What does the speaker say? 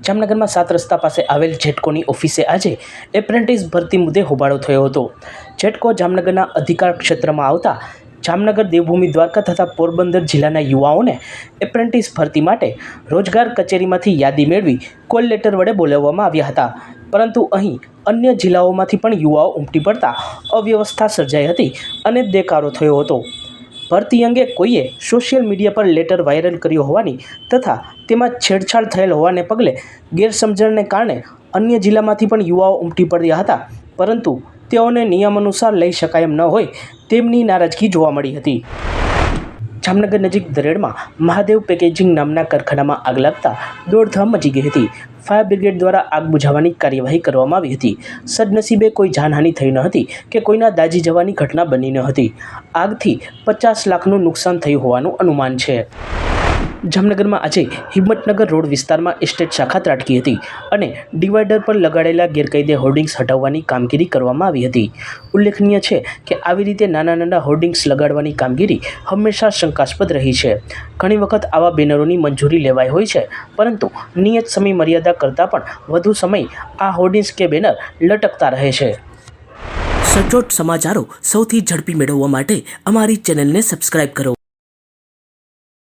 જામનગરમાં 7 રસ્તા પાસે આવેલ જેટકોની ઓફિસે આજે એપ્રેન્ટિસ ભરતી મુદ્દે હોબાળો થયો હતો। જેટકો જામનગરના અધિકાર ક્ષેત્રમાં આવતા જામનગર, દેવભૂમિ, દ્વારકા તથા પોરબંદર જિલ્લાના યુવાઓને એપ્રેન્ટિસ ભરતી માટે રોજગાર કચેરીમાંથી યાદી મેળવી કોલ લેટર વડે બોલાવવામાં આવ્યા હતા, પરંતુ અહીં અન્ય જિલ્લાઓમાંથી પણ યુવાઓ ઉમટી પડતા અવ્યવસ્થા સર્જાઈ હતી અને દેકારો થયો હતો। ભરતી અંગે કોઈએ સોશિયલ મીડિયા પર લેટર વાયરલ કર્યો હોવાની તથા તેમાં છેડછાડ થયેલ હોવાને પગલે ગેરસમજણને કારણે અન્ય જિલ્લામાંથી પણ યુવાઓ ઉમટી પડ્યા હતા, પરંતુ તેઓને નિયમાનુસાર લઈ શકાય એમ ન હોય તેમની નારાજગી જોવા મળી હતી। જામનગર નજીક દરેડમાં મહાદેવ પેકેજિંગ નામના કારખાનામાં આગ લાગતા દોડધામ મચી ગઈ હતી। ફાયર બ્રિગેડ દ્વારા આગ બુઝાવવાની કાર્યવાહી કરવામાં આવી હતી। સદનસીબે કોઈ જાનહાનિ થઈ ન હતી કે કોઈના દાઝી જવાની ઘટના બની ન હતી। આગથી 50 લાખનું નુકસાન થયું હોવાનું અનુમાન છે। જામનગરમાં આજે હિંમતનગર રોડ વિસ્તારમાં એસ્ટેટ શાખા ત્રાટકી હતી અને ડિવાઈડર પર લગાડેલા ગેરકાયદે હોર્ડિંગ્સ હટાવવાની કામગીરી કરવામાં આવી હતી। ઉલ્લેખનીય છે કે આવી રીતે નાના હોર્ડિંગ્સ લગાડવાની કામગીરી હંમેશા શંકાસ્પદ રહી છે। ઘણી વખત આવા બેનરોની મંજૂરી લેવાઈ હોય છે, પરંતુ નિયત સમય મર્યાદા કરતાં પણ વધુ સમય આ હોર્ડિંગ્સ કે બેનર લટકતા રહે છે। સચોટ સમાચારો સૌથી ઝડપી મેળવવા માટે અમારી ચેનલને સબસ્ક્રાઇબ કરો।